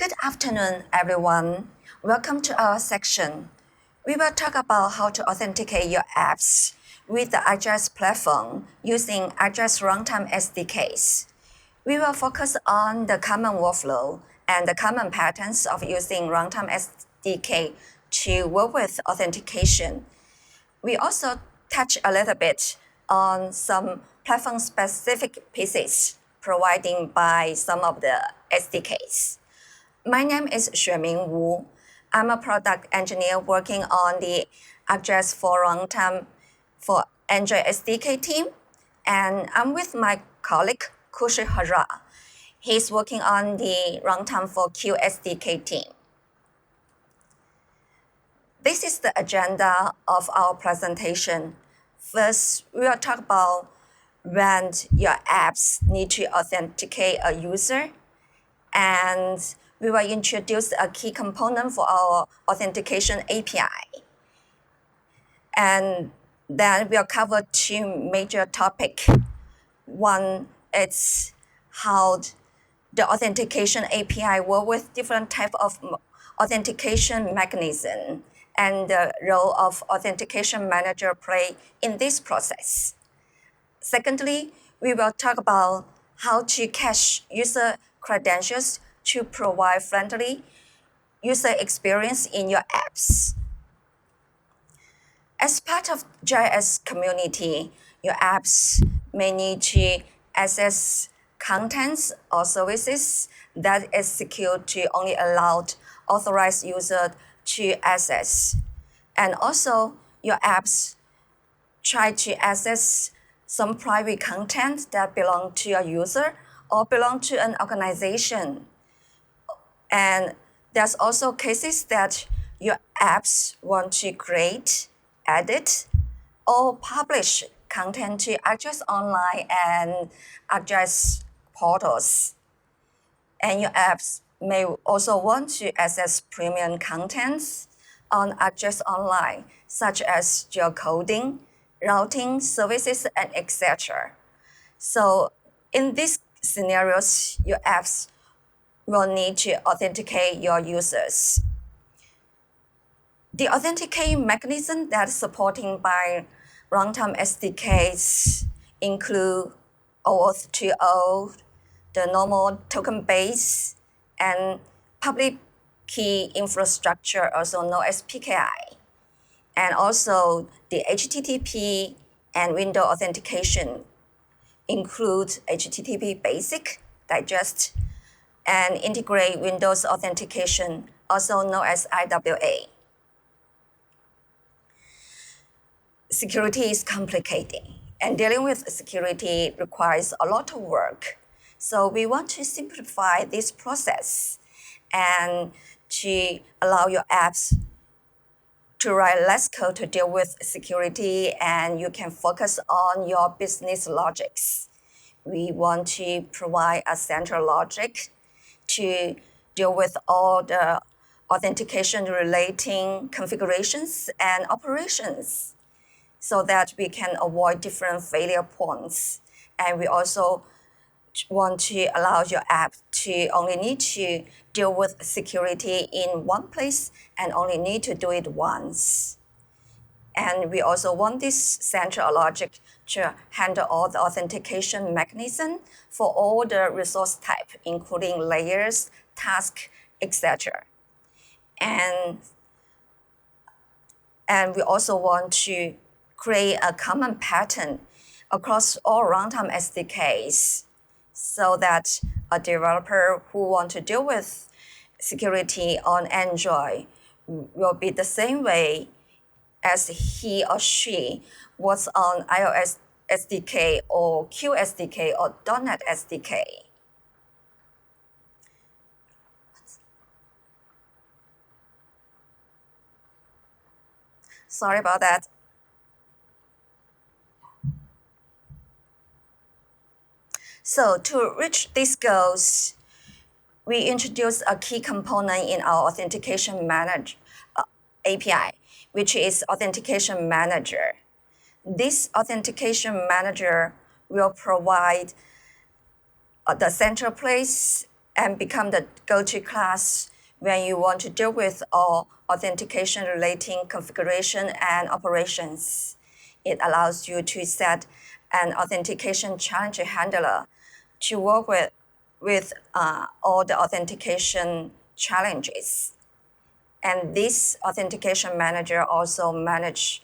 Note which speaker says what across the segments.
Speaker 1: Good afternoon, everyone. Welcome to our section. We will talk about how to authenticate your apps with the ArcGIS Platform using ArcGIS Runtime SDKs. We will focus on the common workflow and the common patterns of using Runtime SDK to work with authentication. We also touch a little bit on some platform-specific pieces provided by some of the SDKs. My name is Xueming Wu. I'm a product engineer working on the ArcGIS for Runtime for Android SDK team, and I'm with my colleague Kushi Hara. He's working on the Runtime for Q SDK team. This is the agenda of our presentation. First, we will talk about when your apps need to authenticate a user, and we will introduce a key component for our Authentication API. And then we'll cover two major topics. One is how the Authentication API work with different types of authentication mechanism and the role of Authentication Manager play in this process. Secondly, we will talk about how to cache user credentials to provide friendly user experience in your apps. As part of GIS community, your apps may need to access contents or services that is secure to only allow authorized users to access. And also, your apps try to access some private content that belong to a user or belong to an organization. And there's also cases that your apps want to create, edit, or publish content to ArcGIS Online and ArcGIS portals. And your apps may also want to access premium contents on ArcGIS Online, such as geocoding, routing services, and etc. So in these scenarios, your apps will need to authenticate your users. The authenticating mechanism that's supported by Runtime SDKs include OAuth 2.0, the normal token base, and public key infrastructure, also known as PKI, and also the HTTP and window authentication include HTTP Basic, Digest, and integrate Windows authentication, also known as IWA. Security is complicated, and dealing with security requires a lot of work. So we want to simplify this process and to allow your apps to write less code to deal with security, and you can focus on your business logics. We want to provide a central logic to deal with all the authentication relating configurations and operations so that we can avoid different failure points. And we also want to allow your app to only need to deal with security in one place and only need to do it once. And we also want this central logic to handle all the authentication mechanism for all the resource type, including layers, tasks, etc. And we also want to create a common pattern across all Runtime SDKs so that a developer who wants to deal with security on Android will be the same way as he or she was on iOS SDK or Q SDK or .NET SDK. Sorry about that. So to reach these goals, we introduced a key component in our Authentication Manager API, which is Authentication Manager. This Authentication Manager will provide the central place and become the go-to class when you want to deal with all authentication relating configuration and operations. It allows you to set an authentication challenge handler to work with all the authentication challenges. And this Authentication Manager also manage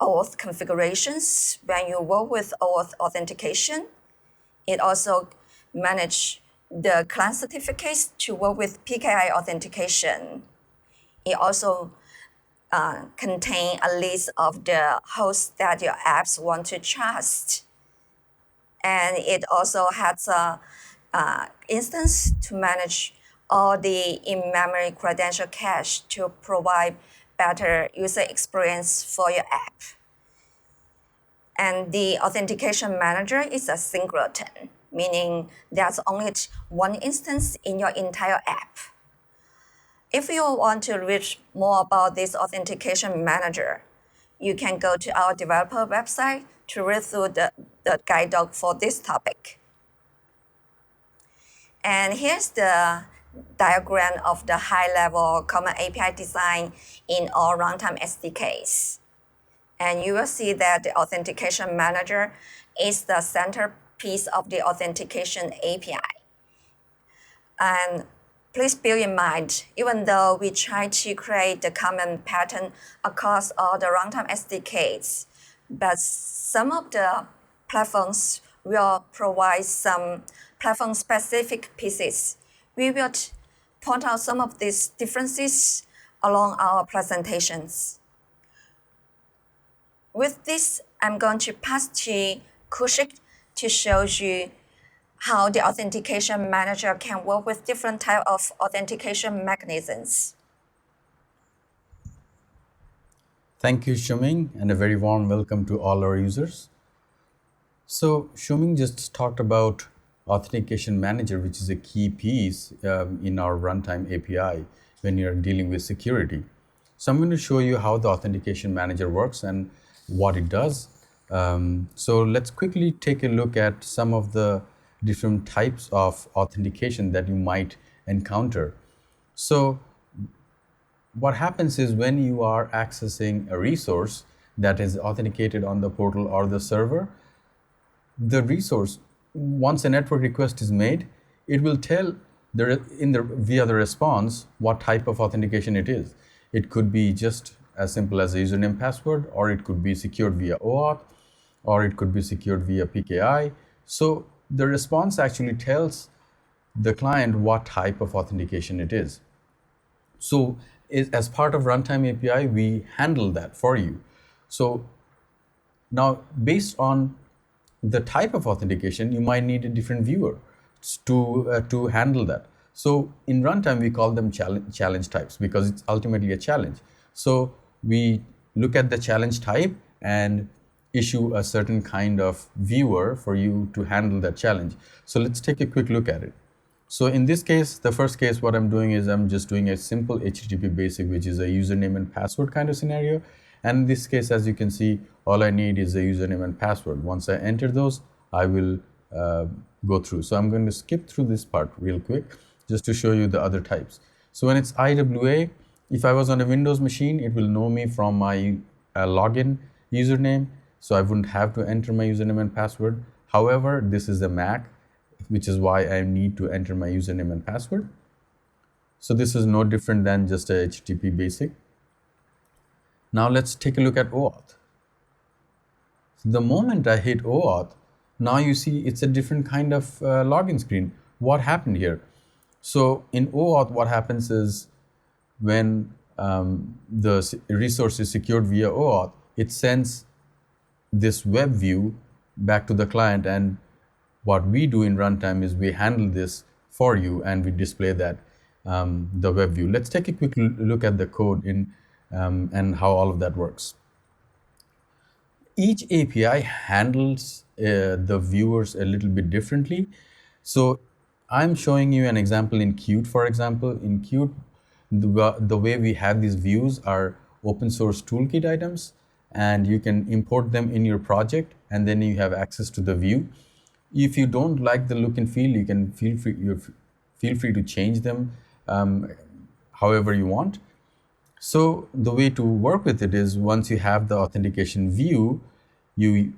Speaker 1: OAuth configurations when you work with OAuth authentication. It also manage the client certificates to work with PKI authentication. It also contain a list of the hosts that your apps want to trust. And it also has a instance to manage all the in-memory credential cache to provide better user experience for your app. And the Authentication Manager is a singleton, meaning there's only one instance in your entire app. If you want to read more about this Authentication Manager, you can go to our developer website to read through the guide dog for this topic. And here's the diagram of the high-level common API design in all runtime SDKs. And you will see that the Authentication Manager is the centerpiece of the Authentication API. And please bear in mind, even though we try to create the common pattern across all the runtime SDKs, but some of the platforms will provide some platform-specific pieces. We will point out some of these differences along our presentations. With this, I'm going to pass to Kushik to show you how the Authentication Manager can work with different types of authentication mechanisms.
Speaker 2: Thank you, Shuming, and a very warm welcome to all our users. So Shuming just talked about Authentication Manager, which is a key piece in our runtime API when you're dealing with security. So I'm going to show you how the Authentication Manager works and what it does. So let's quickly take a look at some of the different types of authentication that you might encounter. So what happens is when you are accessing a resource that is authenticated on the portal or the server, the resource, once a network request is made, it will tell via the response what type of authentication it is. It could be just as simple as a username password, or it could be secured via OAuth, or it could be secured via PKI. So the response actually tells the client what type of authentication it is. So as part of Runtime API, we handle that for you. So now, based on the type of authentication, you might need a different viewer to handle that. So in runtime, we call them challenge types because it's ultimately a challenge. So we look at the challenge type and issue a certain kind of viewer for you to handle that challenge. So let's take a quick look at it. So in this case, the first case, what I'm doing is I'm just doing a simple HTTP basic, which is a username and password kind of scenario. And in this case, as you can see, all I need is a username and password. Once I enter those, I will go through. So I'm going to skip through this part real quick just to show you the other types. So when it's IWA, if I was on a Windows machine, it will know me from my login username. So I wouldn't have to enter my username and password. However, this is a Mac, which is why I need to enter my username and password. So this is no different than just a HTTP basic. Now let's take a look at OAuth. The moment I hit OAuth, now you see it's a different kind of login screen. What happened here? So in OAuth, what happens is when the resource is secured via OAuth, it sends this web view back to the client, and what we do in runtime is we handle this for you and we display that the web view. Let's take a quick look at the code and how all of that works. Each API handles the viewers a little bit differently. So I'm showing you an example in Qt, for example. In Qt, the way we have these views are open source toolkit items, and you can import them in your project, and then you have access to the view. If you don't like the look and feel, you can feel feel free to change them however you want. So the way to work with it is once you have the authentication view, you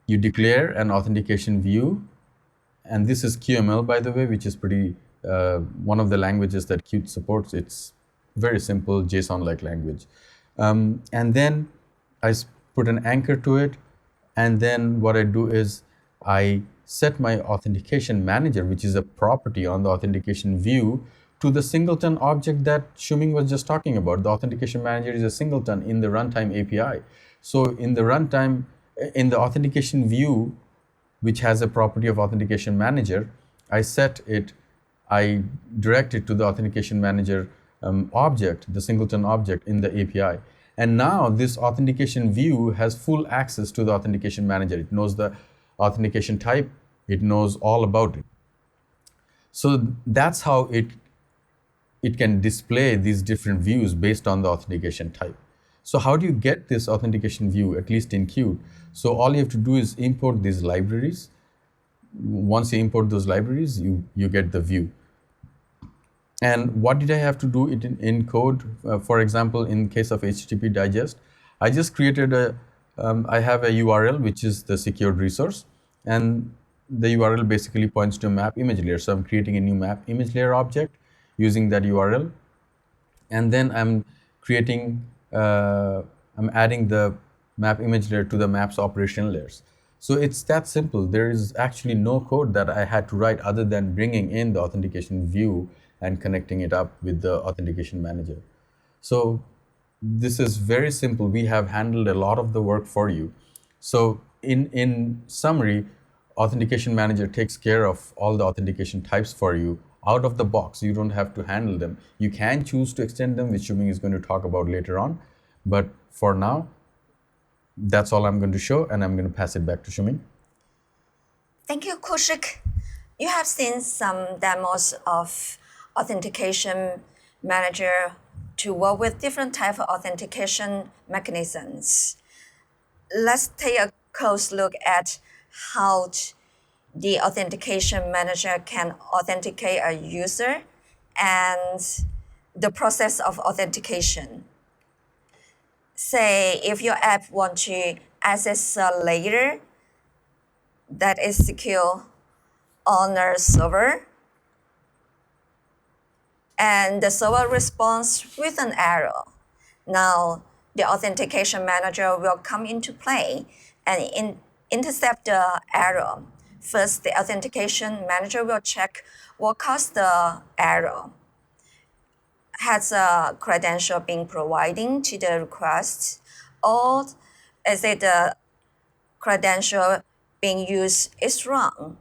Speaker 2: declare an authentication view, and this is QML, by the way, which is pretty one of the languages that Qt supports. It's very simple JSON-like language, and then I put an anchor to it, and then what I do is I set my Authentication Manager, which is a property on the authentication view, to the singleton object that Shuming was just talking about. The Authentication Manager is a singleton in the Runtime API. So in the runtime, in the authentication view, which has a property of Authentication Manager, I direct it to the Authentication Manager object, the singleton object in the API. And now this authentication view has full access to the Authentication Manager. It knows the authentication type, it knows all about it. So that's how it can display these different views based on the authentication type. So how do you get this authentication view, at least in Qt? So all you have to do is import these libraries. Once you import those libraries, you get the view. And what did I have to do it in code? For example, in case of HTTP digest, I just created I have a URL, which is the secured resource. And the URL basically points to a map image layer. So I'm creating a new map image layer object using that URL. And then I'm adding the map image layer to the maps operational layers. So it's that simple. There is actually no code that I had to write other than bringing in the authentication view and connecting it up with the Authentication Manager. So this is very simple. We have handled a lot of the work for you. So in summary, Authentication Manager takes care of all the authentication types for you out of the box. You don't have to handle them. You can choose to extend them, which Shuming is going to talk about later on. But for now, that's all I'm going to show, and I'm going to pass it back to Shuming.
Speaker 1: Thank you, Kushik. You have seen some demos of Authentication Manager to work with different type of authentication mechanisms. Let's take a close look at how the Authentication Manager can authenticate a user and the process of authentication. Say if your app wants to access a layer that is secure on a server, and the server responds with an error. Now, the Authentication Manager will come into play and intercept the error. First, the Authentication Manager will check what caused the error. Has a credential been provided to the request, or is it the credential being used is wrong?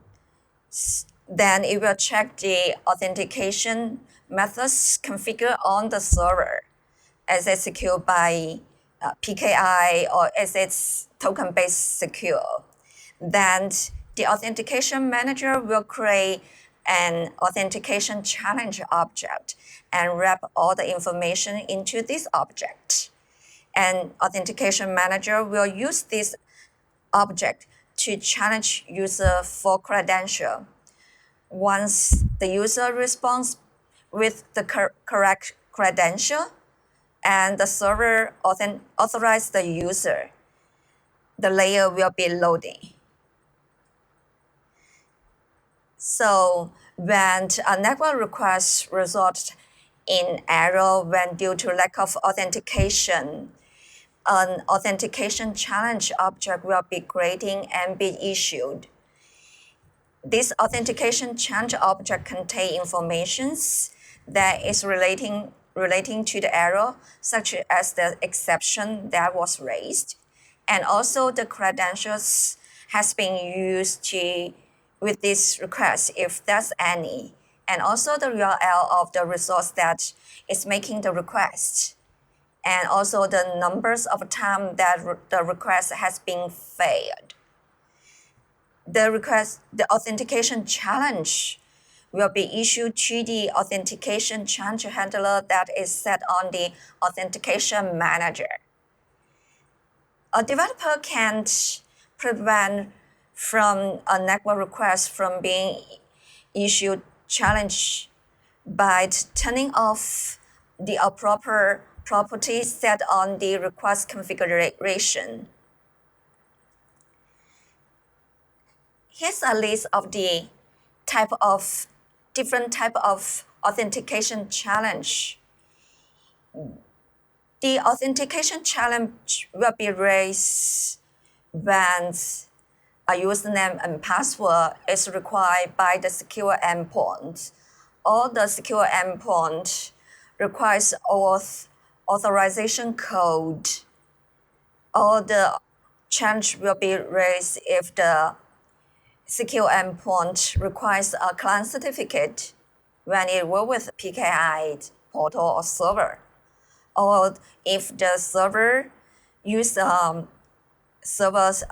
Speaker 1: Then it will check the authentication methods configured on the server. Is it secured by PKI or is it token-based secure? Then the Authentication Manager will create an authentication challenge object and wrap all the information into this object. And Authentication Manager will use this object to challenge user for credential. Once the user responds with the correct credential and the server authorizes the user, the layer will be loading. So when a network request results in error when due to lack of authentication, an authentication challenge object will be created and be issued. This authentication challenge object contains information that is relating to the error, such as the exception that was raised, and also the credentials has been used with this request, if there's any, and also the URL of the resource that is making the request, and also the numbers of time that the request has been failed. The authentication challenge will be issued to the authentication challenge handler that is set on the Authentication Manager. A developer can't prevent from a network request from being issued challenge by turning off the proper properties set on the request configuration. Here's a list of the different type of authentication challenge. The authentication challenge will be raised when a username and password is required by the secure endpoint, or the secure endpoint requires OAuth authorization code, or the challenge will be raised if the secure endpoint requires a client certificate when it works with PKI portal or server, or if the server use server's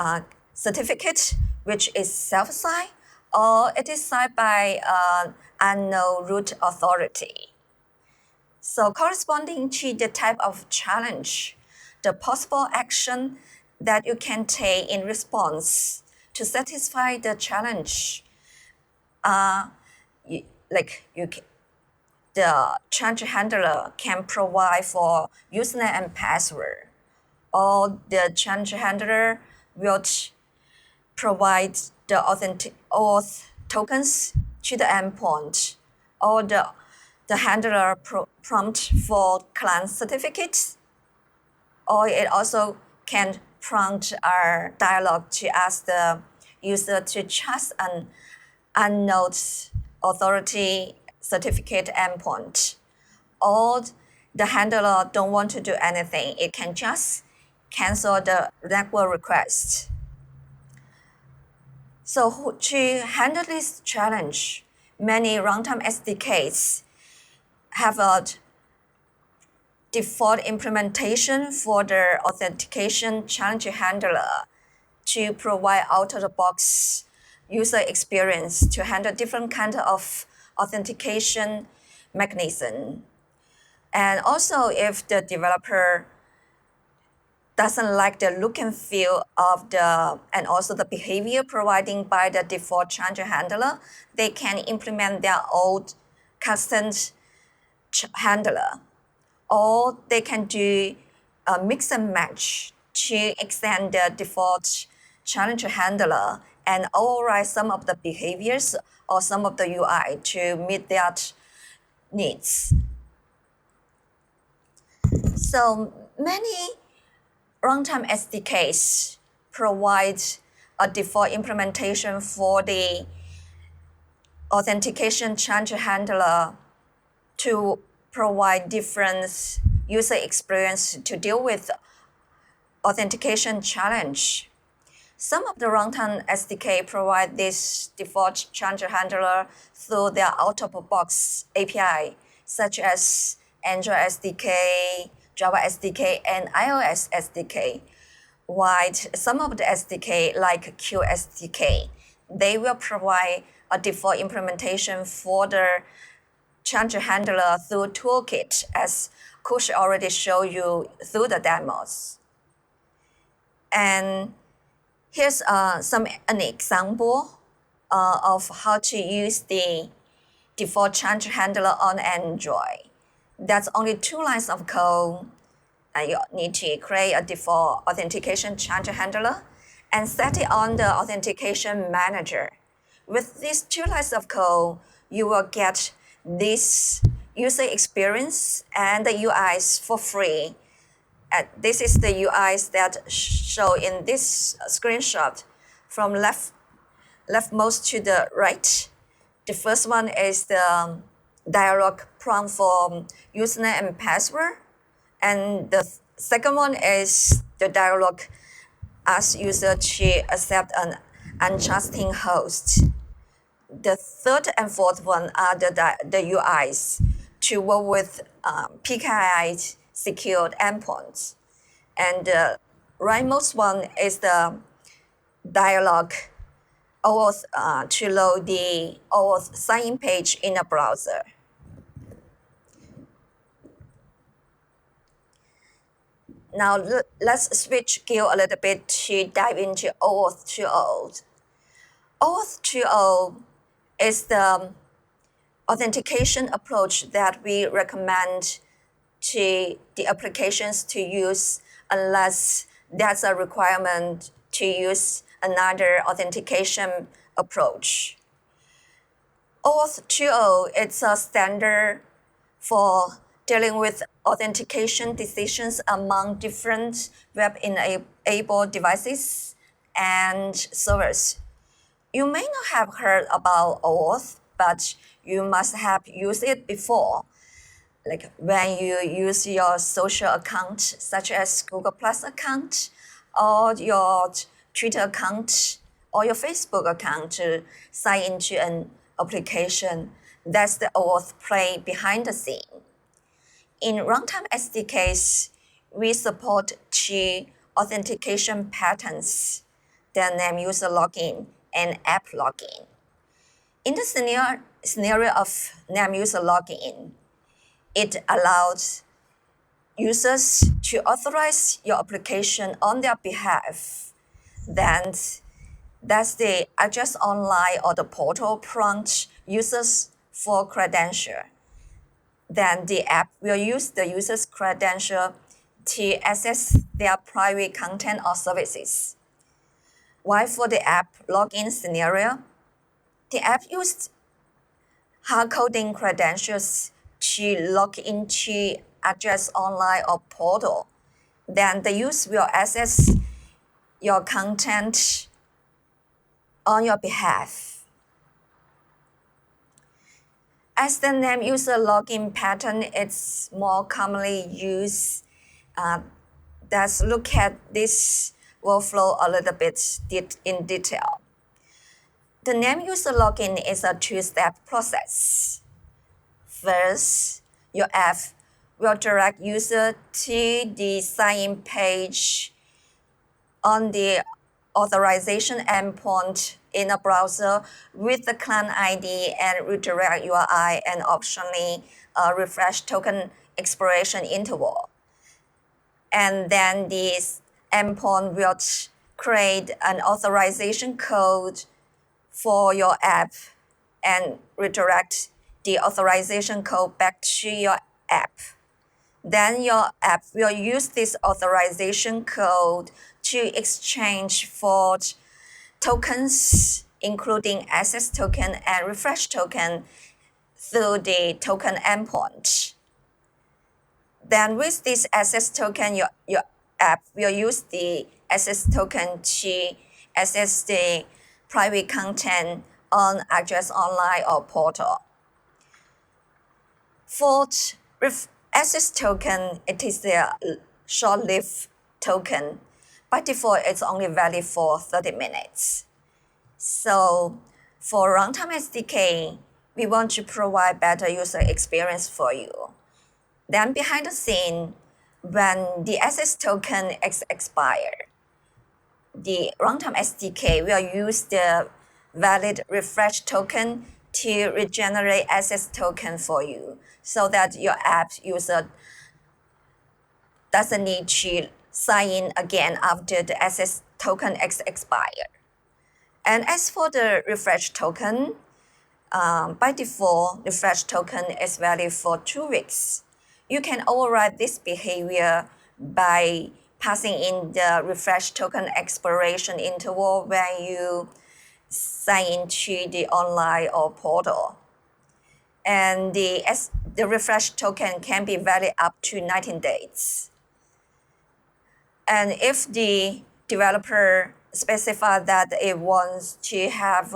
Speaker 1: certificate which is self-signed, or it is signed by an unknown root authority. So corresponding to the type of challenge, the possible action that you can take in response to satisfy the challenge, the challenge handler can provide for username and password, or the challenge handler will provide the OAuth tokens to the endpoint, or the handler prompt for client certificates, or it also can prompt a dialog to ask the user to trust an unknown authority certificate endpoint. Or the handler don't want to do anything, it can just cancel the network request. So to handle this challenge, many runtime SDKs have a default implementation for the authentication challenge handler to provide out-of-the-box user experience to handle different kinds of authentication mechanism. And also, if the developer doesn't like the look and feel of and also the behavior provided by the default challenge handler, they can implement their own custom handler, or they can do a mix and match to extend the default challenge handler and override some of the behaviors or some of the UI to meet their needs. So many runtime SDKs provide a default implementation for the authentication challenge handler to provide different user experience to deal with authentication challenge. Some of the runtime SDK provide this default challenge handler through their out-of-the-box API, such as Android SDK, Java SDK, and iOS SDK. While some of the SDK, like QSDK, they will provide a default implementation for the challenge handler through Toolkit, as Kush already showed you through the demos. And here's an example of how to use the default challenge handler on Android. That's only 2 lines of code. You need to create a default authentication challenge handler and set it on the Authentication Manager. With these 2 lines of code, you will get this user experience and the UIs for free. This is the UIs that show in this screenshot from leftmost to the right. The first one is the dialog prompt for username and password. And the second one is the dialog asks user to accept an untrusting host. The third and fourth one are the UIs to work with PKI secured endpoints. And the rightmost one is the dialog OAuth to load the OAuth sign-in page in a browser. Now let's switch gear a little bit to dive into OAuth 2.0. OAuth 2.0 is the authentication approach that we recommend to the applications to use unless there's a requirement to use another authentication approach. OAuth 2.0 is a standard for dealing with authentication decisions among different web-enabled devices and servers. You may not have heard about OAuth, but you must have used it before. Like when you use your social account, such as Google Plus account, or your Twitter account, or your Facebook account to sign into an application. That's the OAuth play behind the scene. In Runtime SDKs, we support two authentication patterns, the name user login and app login. In the scenario of name user login, it allows users to authorize your application on their behalf. Then that's the ArcGIS Online or the portal prompt users for credential. Then the app will use the user's credential to access their private content or services. While for the app login scenario, the app used hard coding credentials to log into ArcGIS Online or portal. Then the user will access your content on your behalf. As the name user login pattern is more commonly used, let's look at this workflow a little bit in detail. The name user login is a two-step process. First, your app will direct user to the sign-in page on the authorization endpoint in a browser with the client ID and redirect URI and optionally refresh token expiration interval. And then this endpoint will create an authorization code for your app and redirect the authorization code back to your app. Then your app will use this authorization code to exchange for tokens, including access token and refresh token through the token endpoint. Then with this access token, your app will use the access token to access the private content on ArcGIS Online or portal. For access token, it is a short-lived token. By default, it's only valid for 30 minutes. So for Runtime SDK, we want to provide better user experience for you. Then behind the scene, when the access token expires, the Runtime SDK will use the valid refresh token to regenerate access token for you so that your app user doesn't need to sign in again after the access token expires. And as for the refresh token, by default, refresh token is valid for 2 weeks. You can override this behavior by passing in the refresh token expiration interval when you sign into the online or portal. And the refresh token can be valid up to 19 days. And if the developer specifies that it wants to have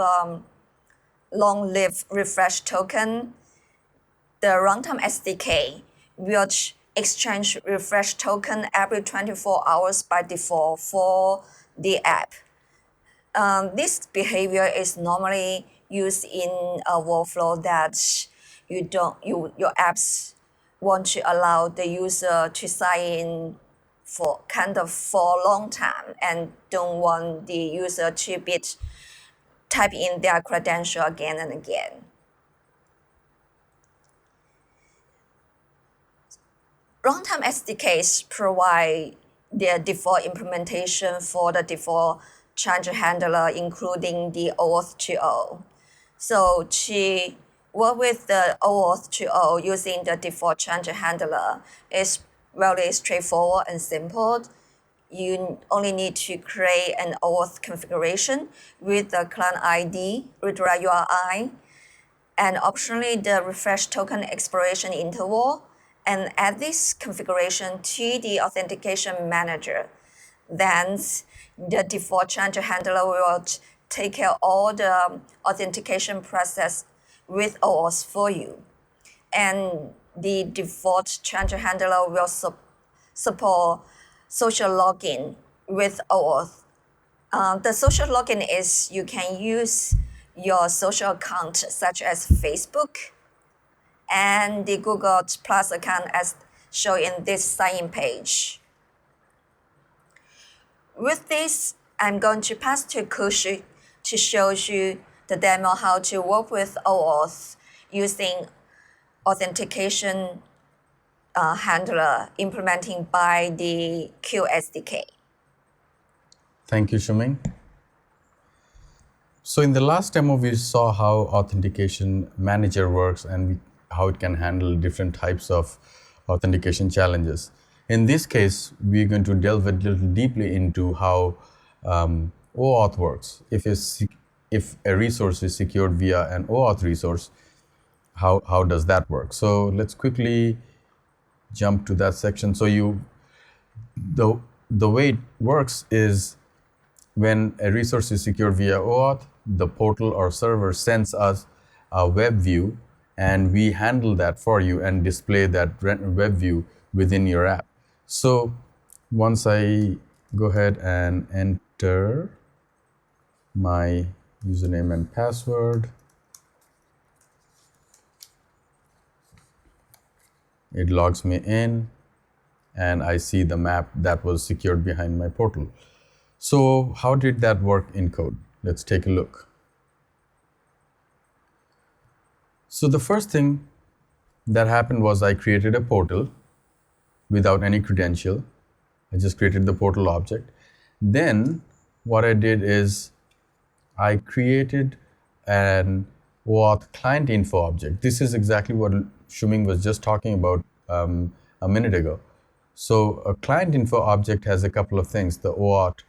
Speaker 1: long-lived refresh token, the Runtime SDK will exchange refresh token every 24 hours by default for the app. This behavior is normally used in a workflow that your apps want to allow the user to sign in for a long time and don't want the user to type in their credential again and again. Runtime SDKs provide their default implementation for the default change handler, including the OAuth 2.0. So to work with the OAuth 2.0 using the default change handler is really straightforward and simple. You only need to create an OAuth configuration with the client ID, redirect URI, and optionally the refresh token expiration interval, and add this configuration to the Authentication Manager. Then the default change handler will take care of all the authentication process with OAuth for you. And the default change handler will support social login with OAuth. The social login is you can use your social account such as Facebook and the Google Plus account as shown in this sign-in page. With this, I'm going to pass to Kushi to show you the demo how to work with OAuth using authentication handler implementing by the Q SDK.
Speaker 2: Thank you, Shuming. So in the last demo, we saw how Authentication Manager works and how it can handle different types of authentication challenges. In this case, we're going to delve a little deeply into how OAuth works. If a resource is secured via an OAuth resource, how does that work? So let's quickly jump to that section. So the way it works is when a resource is secured via OAuth, the portal or server sends us a web view, and we handle that for you and display that web view within your app. So once I go ahead and enter my username and password, it logs me in, and I see the map that was secured behind my portal. So how did that work in code? Let's take a look. So the first thing that happened was I created a portal without any credential. I just created the portal object. Then what I did is I created an OAuth client info object. This is exactly what Shuming was just talking about a minute ago. So a client info object has a couple of things: the OAuth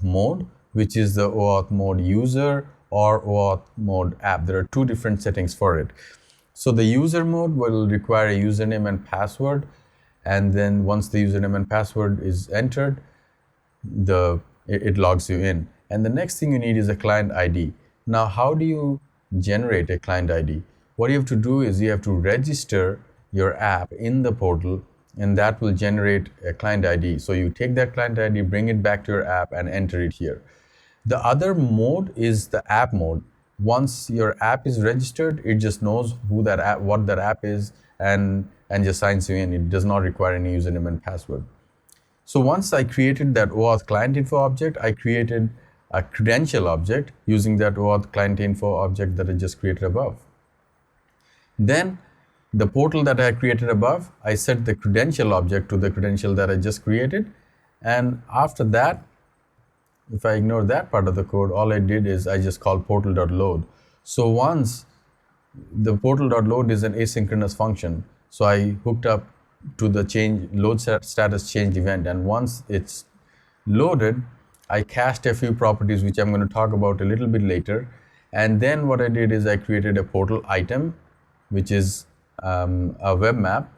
Speaker 2: mode, which is the OAuth mode user or OAuth mode app. There are two different settings for it. So the user mode will require a username and password, and then once the username and password is entered, it logs you in. And the next thing you need is a client ID. Now, how do you generate a client ID? What you have to do is you have to register your app in the portal, and that will generate a client ID. So you take that client ID, bring it back to your app, and enter it here. The other mode is the app mode. Once your app is registered, it just knows what that app is, and just signs you in. It does not require any username and password. So once I created that OAuth client info object, I created a credential object using that OAuth client info object that I just created above. Then the portal that I created above, I set the credential object to the credential that I just created. And after that, if I ignore that part of the code, all I did is I just called portal.load. So once the portal.load is an asynchronous function, so I hooked up to the load status change event, and once it's loaded, I cached a few properties which I'm going to talk about a little bit later. And then what I did is I created a portal item, which is a web map,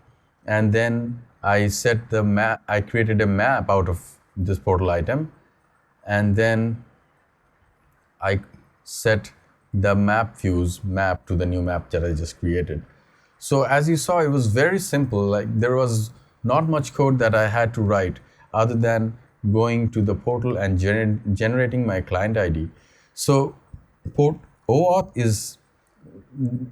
Speaker 2: and then I set the map. I created a map out of this portal item, and then I set the map views map to the new map that I just created. So as you saw, it was very simple. Like, there was not much code that I had to write other than going to the portal and generating my client ID. So OAuth is,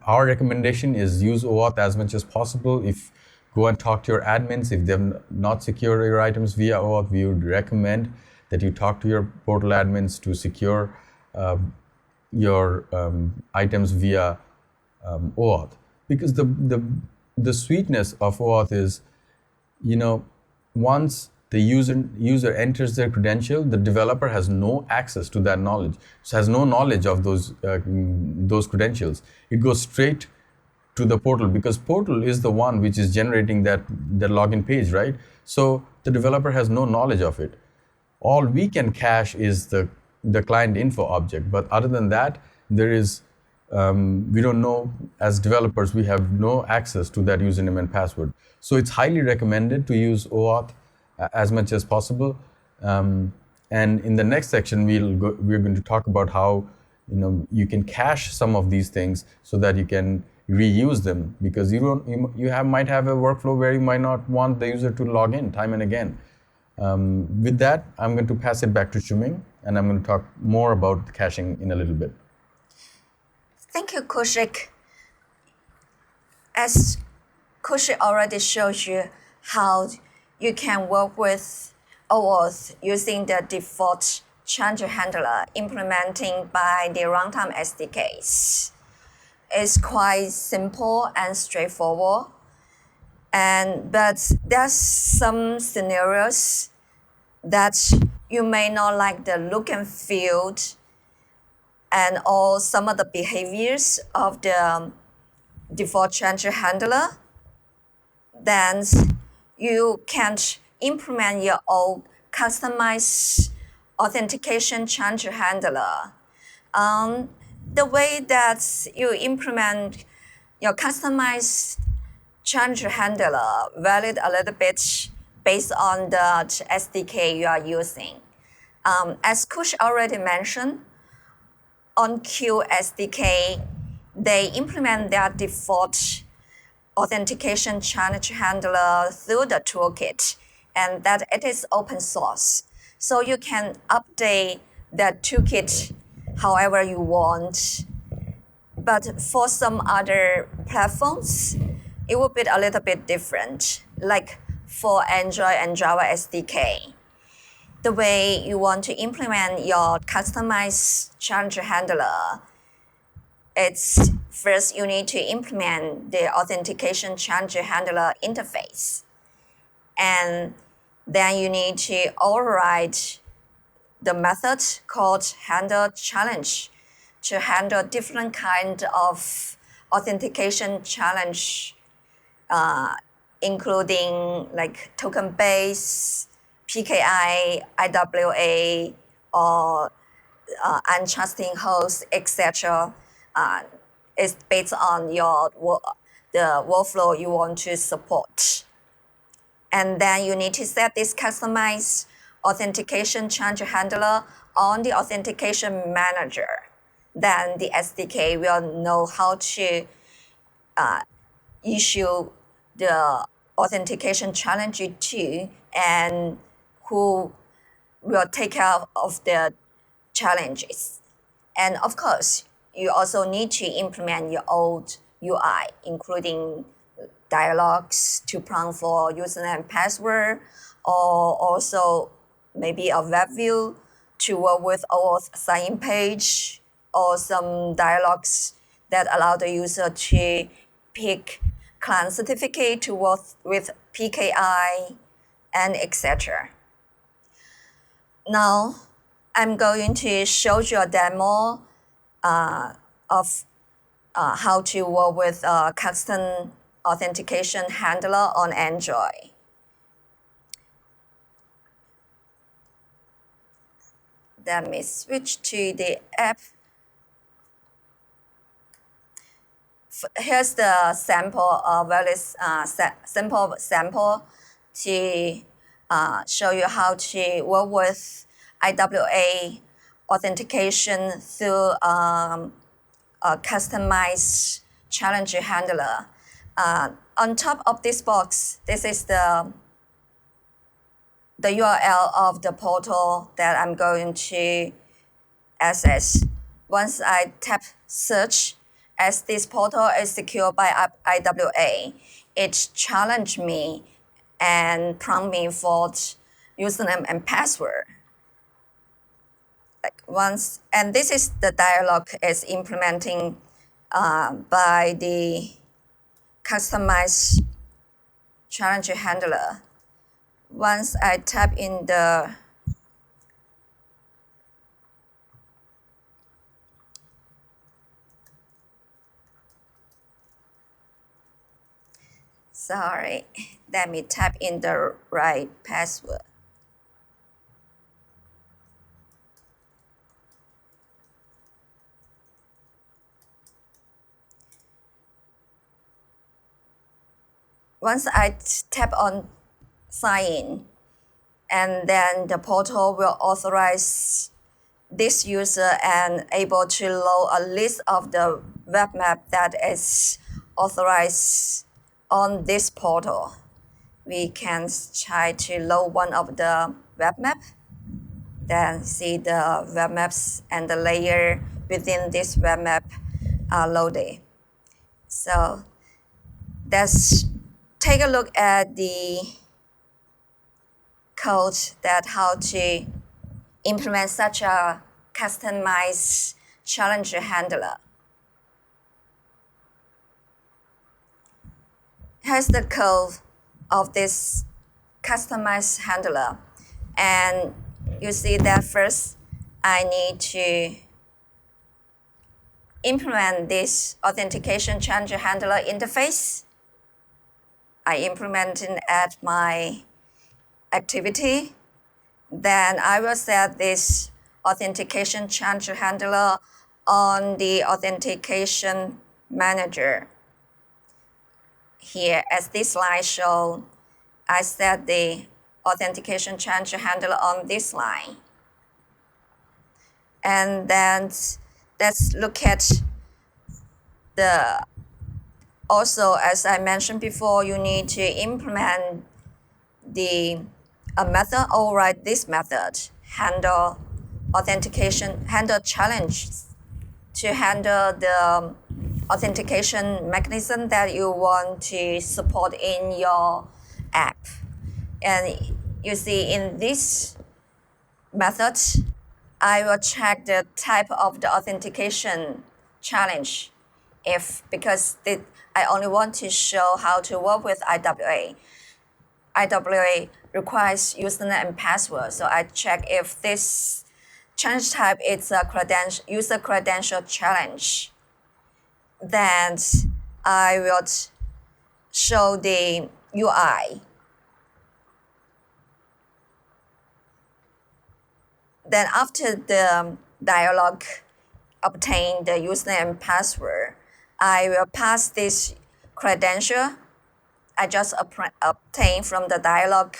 Speaker 2: our recommendation is use OAuth as much as possible. If go and talk to your admins, if they've not secured your items via OAuth, we would recommend that you talk to your portal admins to secure your items via OAuth. Because the sweetness of OAuth is, once the user enters their credential, the developer has no access to that knowledge, so has no knowledge of those credentials. It goes straight to the portal, because portal is the one which is generating that login page, right? So the developer has no knowledge of it. All we can cache is the client info object, but other than that, there is we don't know. As developers, we have no access to that username and password. So it's highly recommended to use OAuth as much as possible. And in the next section, we're going to talk about how you can cache some of these things so that you can reuse them, because might have a workflow where you might not want the user to log in time and again. With that, I'm going to pass it back to Shuming, and I'm going to talk more about caching in a little bit.
Speaker 1: Thank you, Kaushik. As Kaushik already showed you how you can work with OAuth using the default change handler implementing by the Runtime SDKs. It's quite simple and straightforward. But there's some scenarios that you may not like the look and feel or some of the behaviors of the default change handler. Then you can implement your own customized authentication change handler. The way that you implement your customized change handler varied a little bit based on the SDK you are using. As Kush already mentioned, on Q SDK, they implement their default authentication challenge handler through the toolkit, and that it is open source. So you can update that toolkit however you want. But for some other platforms, it will be a little bit different. Like for Android and Java SDK, the way you want to implement your customized challenge handler, it's first you need to implement the authentication challenge handler interface. And then you need to override the method called handle challenge to handle different kind of authentication challenge, including like token base, PKI, IWA, or untrusting host, etc. It's based on the workflow you want to support. And then you need to set this customized authentication challenge handler on the Authentication Manager. Then the SDK will know how to issue the authentication challenge to and who will take care of the challenges. And of course, you also need to implement your own UI, including dialogues to prompt for username and password, or also maybe a web view to work with OAuth sign-in page, or some dialogues that allow the user to pick client certificate to work with PKI, and etc. Now, I'm going to show you a demo of how to work with a custom authentication handler on Android. Let me switch to the app. Here's the sample, very simple sample to show you how to work with IWA authentication through a customized challenge handler. On top of this box, this is the URL of the portal that I'm going to access. Once I tap search, as this portal is secured by IWA, it challenged me and prompt me for username and password. And this is the dialog is implementing by the customized challenge handler. Once I tap in the sorry, let me tap in the right password. Once I tap on sign in, and then the portal will authorize this user and able to load a list of the web map that is authorized on this portal. We can try to load one of the web map, then see the web maps and the layer within this web map are loaded. So let's take a look at the code that how to implement such a customized challenge handler. Here's the code of this customized handler. And you see that first I need to implement this authentication challenge handler interface. I implement it at my activity. Then I will set this authentication challenge handler on the Authentication Manager. Here, as this slide shows, I set the authentication challenge handler on this line. And then let's look at the, also as I mentioned before, you need to implement a method, override this method, handle authentication, handle challenge to handle the authentication mechanism that you want to support in your app. And you see in this method, I will check the type of the authentication challenge because I only want to show how to work with IWA. IWA requires username and password, so I check if this challenge type is a user credential challenge. Then I will show the UI. Then after the dialog obtain the username and password, I will pass this credential I just obtained from the dialog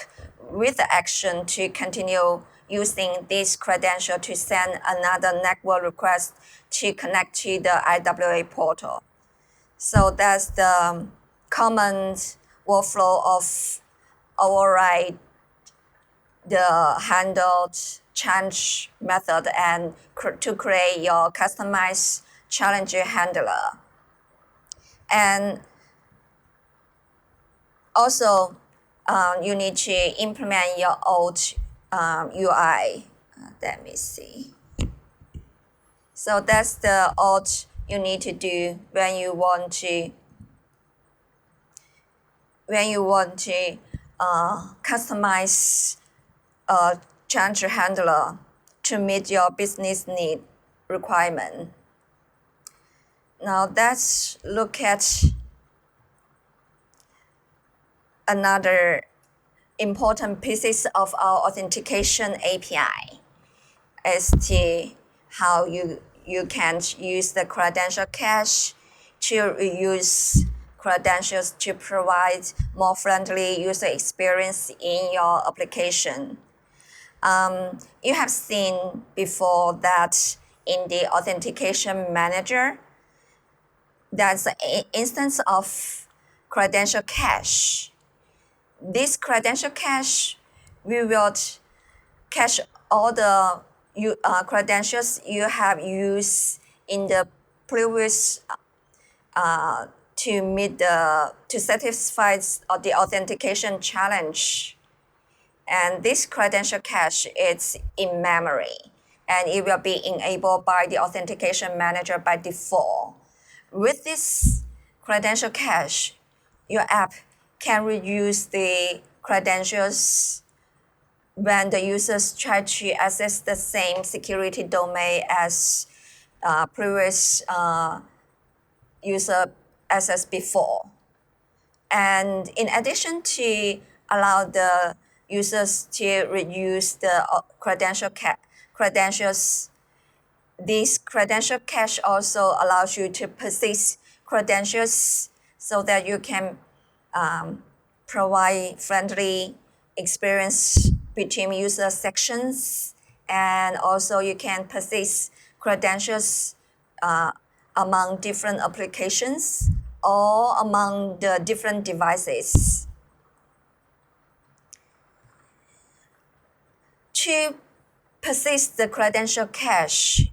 Speaker 1: with the action to continue using this credential to send another network request to connect to the IWA portal. So that's the common workflow of override the handled change method and to create your customized challenge handler. And also, you need to implement your OAuth UI. Let me see. So that's the OAuth you need to do when you want to customize a change handler to meet your business need requirement. Now let's look at another important pieces of our authentication API as to how you can use the credential cache to reuse credentials to provide more friendly user experience in your application. You have seen before that in the Authentication Manager, there's an instance of Credential Cache. This Credential Cache, we will cache all the credentials you have used in the previous to satisfy the authentication challenge. And this credential cache is in memory, and it will be enabled by the Authentication Manager by default. With this credential cache, your app can reuse the credentials when the users try to access the same security domain as previous user access before. And in addition to allow the users to reuse the credentials, this credential cache also allows you to persist credentials so that you can provide friendly experience between user sections, and also you can persist credentials among different applications or among the different devices. To persist the credential cache,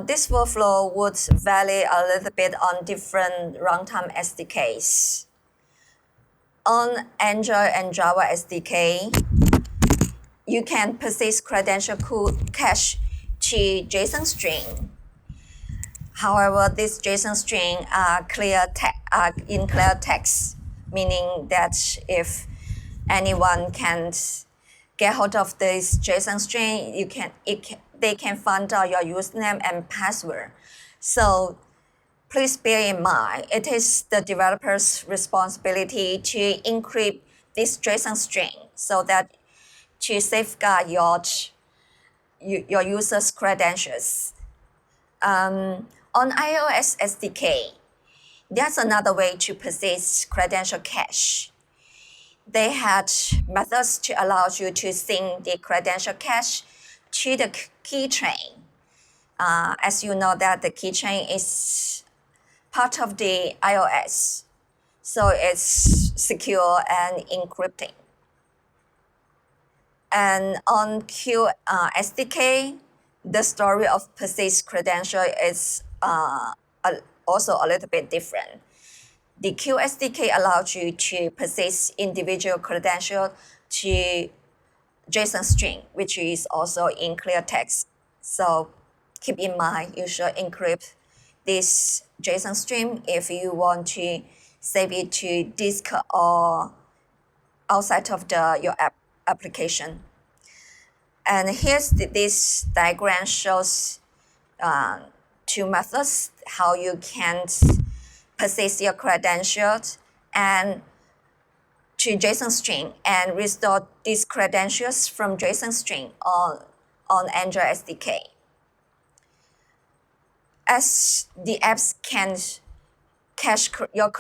Speaker 1: this workflow would vary a little bit on different runtime SDKs. On Android and Java SDK, you can persist credential cache to JSON string. However, this JSON string are in clear text, meaning that if anyone can get hold of this JSON string, they can find out your username and password. So please bear in mind, it is the developer's responsibility to encrypt this JSON string so that to safeguard your user's credentials. On iOS SDK, there's another way to persist credential cache. They had methods to allow you to sync the credential cache to the keychain. As you know that the keychain is part of the iOS, so it's secure and encrypting. And on SDK, the story of persist credential is also a little bit different. The SDK allows you to persist individual credential to JSON string, which is also in clear text. So keep in mind, you should encrypt this JSON string if you want to save it to disk or outside of your application. And here's this diagram shows two methods how you can persist your credentials and to JSON string and restore these credentials from JSON string on Android SDK. As the apps can cache your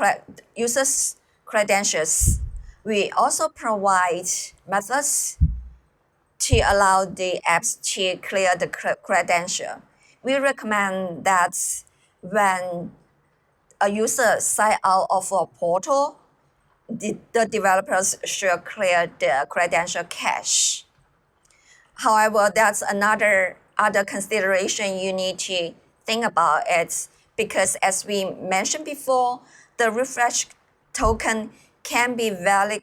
Speaker 1: users' credentials, we also provide methods to allow the apps to clear the credential. We recommend that when a user signs out of a portal, the developers should clear the credential cache. However, that's other consideration you need to think about it, because as we mentioned before, the refresh token can be valid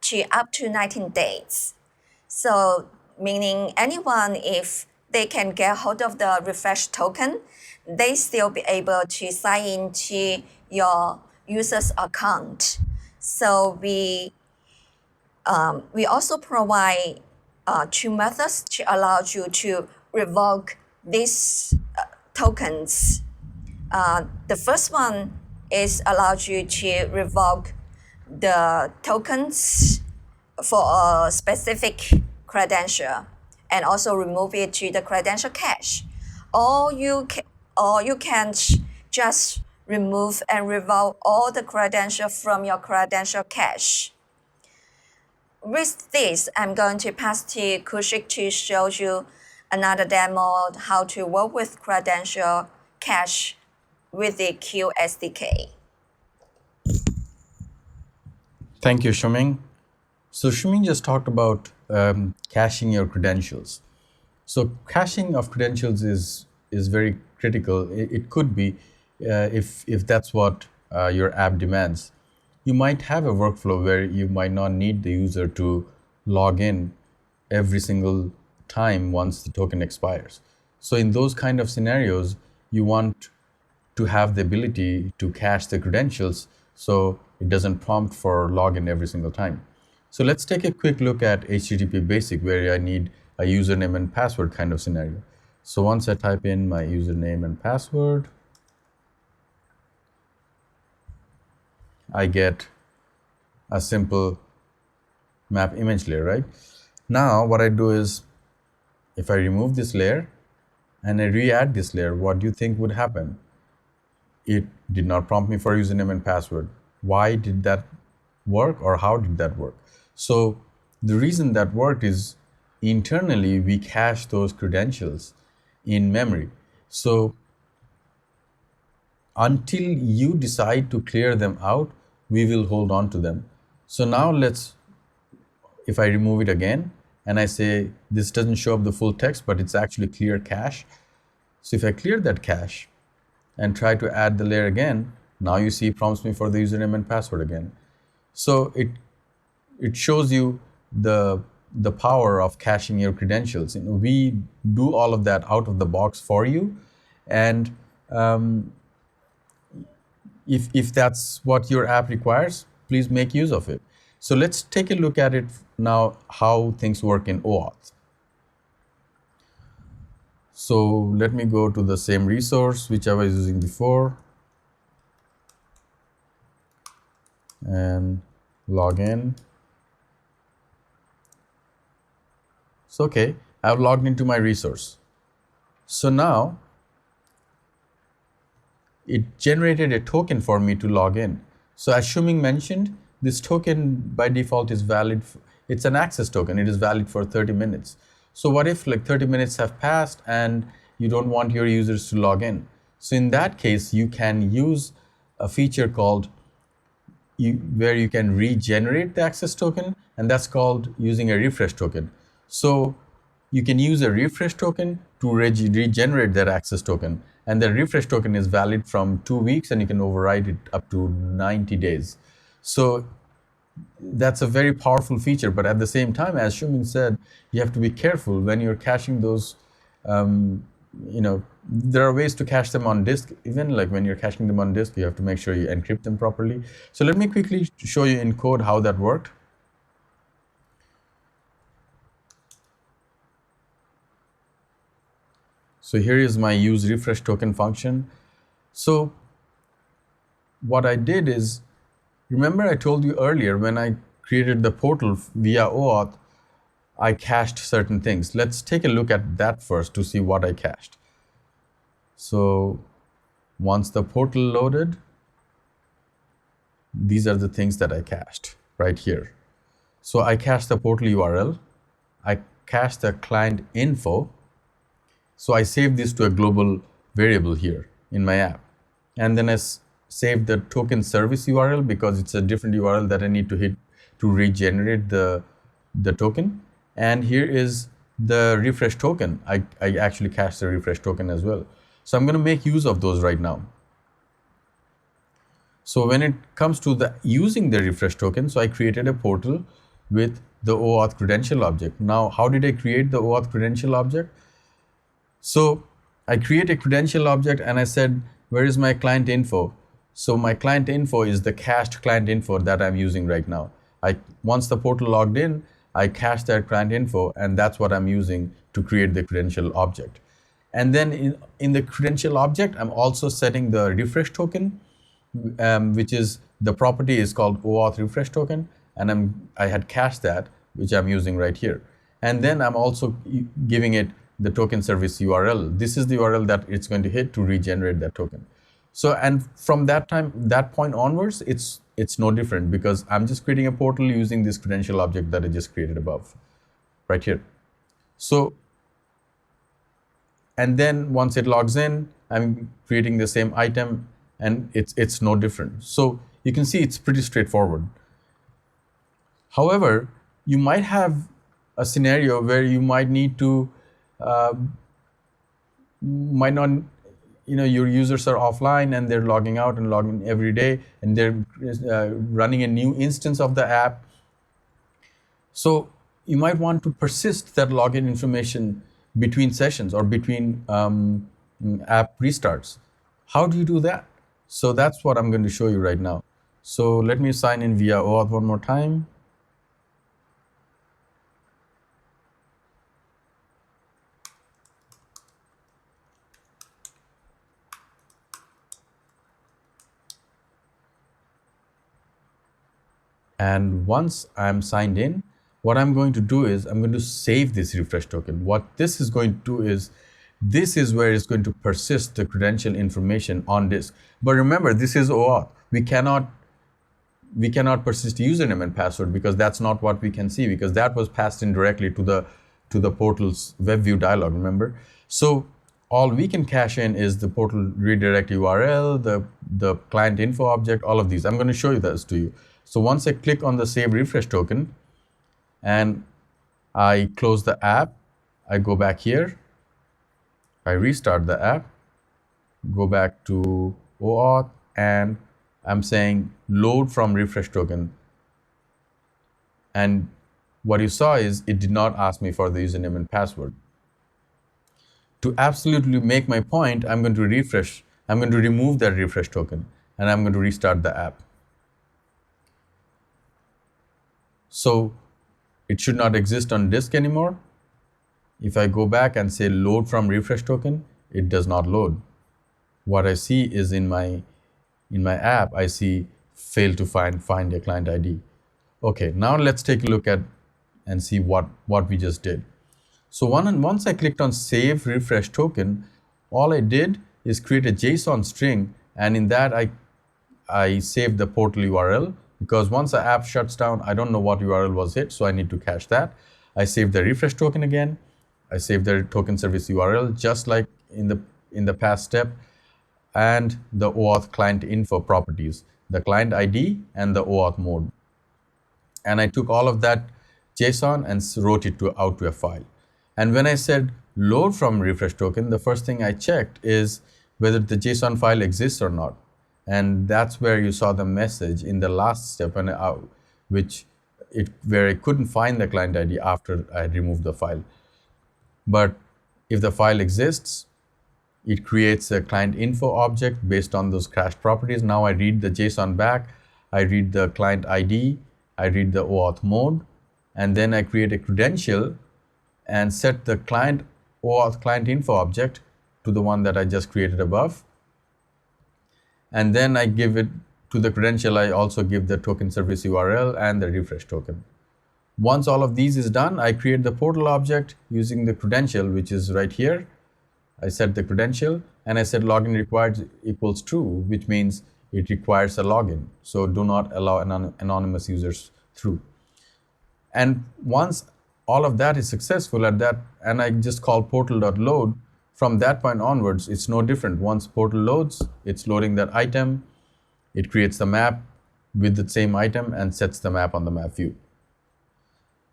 Speaker 1: to up to 19 days. So meaning anyone, if they can get hold of the refresh token, they still be able to sign into your user's account. So we also provide two methods to allow you to revoke these tokens. The first one is allows you to revoke the tokens for a specific credential and also remove it to the credential cache. Or you can just remove and revoke all the credentials from your credential cache. With this, I'm going to pass to Kushik to show you another demo how to work with credential cache with the SDK.
Speaker 2: Thank you, Shuming. So Shuming just talked about caching your credentials. So caching of credentials is very critical. It could be if that's what your app demands. You might have a workflow where you might not need the user to log in every single time once the token expires. So in those kind of scenarios, you want to have the ability to cache the credentials so it doesn't prompt for login every single time. So let's take a quick look at HTTP basic, where I need a username and password kind of scenario. So once I type in my username and password, I get a simple map image layer, right? Now what I do is, if I remove this layer and I re-add this layer, what do you think would happen? It did not prompt me for username and password. Why did that work, or how did that work? So the reason that worked is, internally we cache those credentials in memory. So until you decide to clear them out, we will hold on to them. So now if I remove it again and I say this doesn't show up the full text, but it's actually clear cache. So if I clear that cache and try to add the layer again, now you see it prompts me for the username and password again. So it shows you the power of caching your credentials. We do all of that out of the box for you, and if that's what your app requires, please make use of it. So let's take a look at it now, how things work in OAuth. So let me go to the same resource which I was using before and log in. So okay, I've logged into my resource. So now it generated a token for me to log in. So as Shuming mentioned, this token by default is valid. It's an access token. It is valid for 30 minutes. So what if like 30 minutes have passed and you don't want your users to log in? So in that case, you can use a feature called where you can regenerate the access token, and that's called using a refresh token. So you can use a refresh token to regenerate that access token, and the refresh token is valid from 2 weeks, and you can override it up to 90 days. So that's a very powerful feature, but at the same time, as Shuming said, you have to be careful when you're caching those. There are ways to cache them on disk. Even like when you're caching them on disk, you have to make sure you encrypt them properly. So let me quickly show you in code how that worked. So here is my use refresh token function. So what I did is, remember I told you earlier when I created the portal via OAuth, I cached certain things. Let's take a look at that first to see what I cached. So once the portal loaded, these are the things that I cached right here. So I cached the portal URL. I cached the client info. So I saved this to a global variable here in my app. And then I saved the token service URL because it's a different URL that I need to hit to regenerate the token. And here is the refresh token. I actually cached the refresh token as well. So I'm going to make use of those right now. So when it comes to using the refresh token, so I created a portal with the OAuth credential object. Now, how did I create the OAuth credential object? So I create a credential object and I said, where is my client info? So my client info is the cached client info that I'm using right now. Once the portal logged in, I cached that client info, and that's what I'm using to create the credential object. And then in the credential object, I'm also setting the refresh token, which is the property is called OAuth refresh token, and I had cached that, which I'm using right here. And then I'm also giving it the token service URL. This is the URL that it's going to hit to regenerate that token. So, and from that point onwards, it's no different because I'm just creating a portal using this credential object that I just created above, right here. So, and then once it logs in, I'm creating the same item, and it's no different. So you can see it's pretty straightforward. However, you might have a scenario where you might need to, might not, your users are offline and they're logging out and logging every day, and they're running a new instance of the app. So you might want to persist that login information between sessions or between app restarts. How do you do that? So that's what I'm going to show you right now. So let me sign in via OAuth one more time. And once I'm signed in, what I'm going to do is I'm going to save this refresh token. What this is going to do is this is where it's going to persist the credential information on disk. But remember, this is OAuth. We cannot persist username and password because that's not what we can see, because that was passed in directly to the portal's web view dialog, remember? So all we can cache in is the portal redirect URL, the client info object, all of these. I'm going to show you this to you. So once I click on the save refresh token and I close the app, I go back here, I restart the app, go back to OAuth, and I'm saying load from refresh token. And what you saw is it did not ask me for the username and password. To absolutely make my point, I'm going to refresh. I'm going to remove that refresh token and I'm going to restart the app. So it should not exist on disk anymore. If I go back and say load from refresh token, it does not load. What I see is in my app, I see fail to find a client ID. Okay, now let's take a look at and see what we just did. So once I clicked on save refresh token, all I did is create a JSON string, and in that I saved the portal URL, because once the app shuts down, I don't know what URL was hit, so I need to cache that. I saved the refresh token again. I saved the token service URL just like in the past step, and the OAuth client info properties, the client ID and the OAuth mode. And I took all of that JSON and wrote it out to a file. And when I said load from refresh token, the first thing I checked is whether the JSON file exists or not. And that's where you saw the message in the last step, and where I couldn't find the client ID after I had removed the file. But if the file exists, it creates a client info object based on those cached properties. Now I read the JSON back, I read the client ID, I read the OAuth mode, and then I create a credential and set the client OAuth client info object to the one that I just created above. And then I give it to the credential, I also give the token service URL and the refresh token. Once all of these is done, I create the portal object using the credential, which is right here. I set the credential and I said login required equals true, which means it requires a login. So do not allow anonymous users through. And once all of that is successful at that, and I just call portal.load, from that point onwards, it's no different. Once portal loads, it's loading that item, it creates the map with the same item and sets the map on the map view.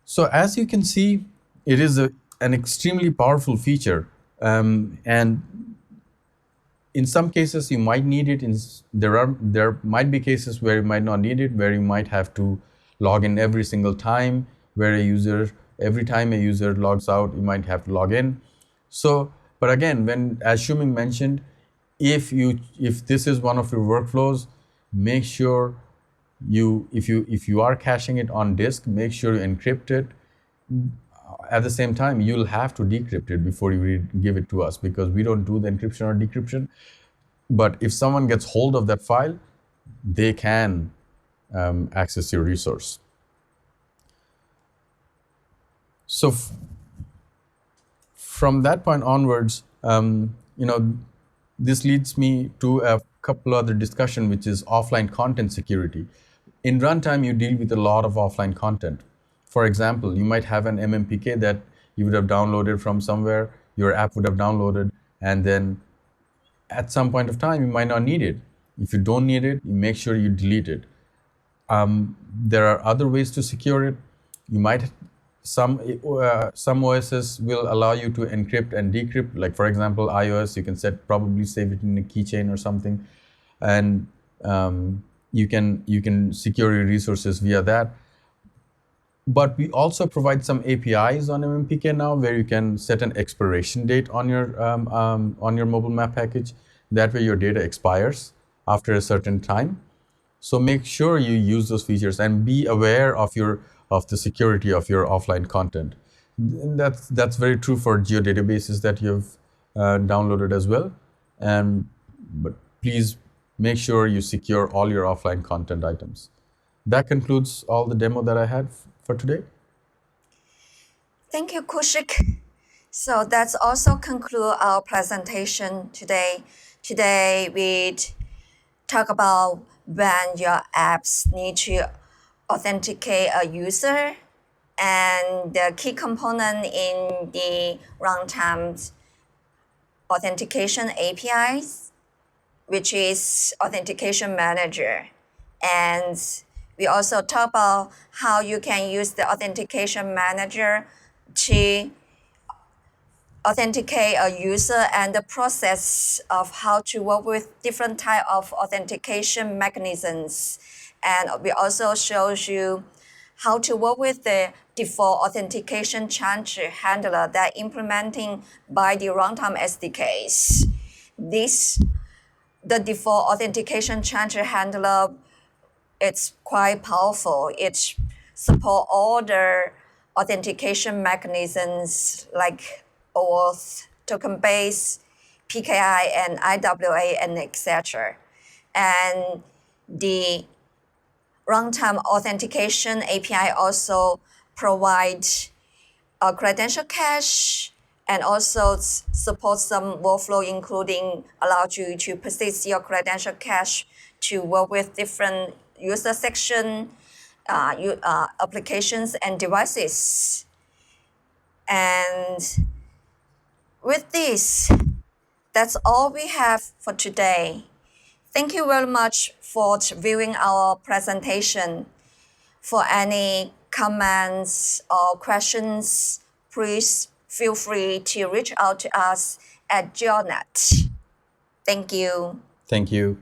Speaker 2: So as you can see, it is an extremely powerful feature. And in some cases you might need it. There might be cases where you might not need it, where you might have to log in every single time, every time a user logs out, you might have to log in. So, but again, as Shuming mentioned, if this is one of your workflows, make sure if you are caching it on disk, make sure you encrypt it. At the same time, you'll have to decrypt it before you give it to us, because we don't do the encryption or decryption. But if someone gets hold of that file, they can access your resource. So from that point onwards, this leads me to a couple other discussion, which is offline content security. In runtime, you deal with a lot of offline content. For example, you might have an MMPK that you would have downloaded from somewhere, your app would have downloaded, and then at some point of time, you might not need it. If you don't need it, you make sure you delete it. There are other ways to secure it. You might, some OSs will allow you to encrypt and decrypt. Like for example, iOS, you can probably save it in a keychain or something, and you can secure your resources via that. But we also provide some APIs on MMPK now, where you can set an expiration date on your mobile map package. That way, your data expires after a certain time. So make sure you use those features and be aware of the security of your offline content. And that's very true for geodatabases that you've downloaded as well. But please make sure you secure all your offline content items. That concludes all the demo that I had for today.
Speaker 1: Thank you, Kushik. So that's also conclude our presentation today. Today we talk about when your apps need to authenticate a user and the key component in the runtime authentication APIs, which is Authentication Manager. And we also talk about how you can use the Authentication Manager to authenticate a user and the process of how to work with different type of authentication mechanisms. And we also shows you how to work with the default authentication change handler that implementing by the runtime SDKs. The default authentication change handler, it's quite powerful. It support all the authentication mechanisms like OAuth, token base, PKI, and IWA, and etc. And the runtime authentication API also provide a credential cache and also support some workflow, including allows you to persist your credential cache to work with different user section, applications and devices. And with this, that's all we have for today. Thank you very much for viewing our presentation. For any comments or questions, please feel free to reach out to us at GeoNet. Thank you.
Speaker 2: Thank you.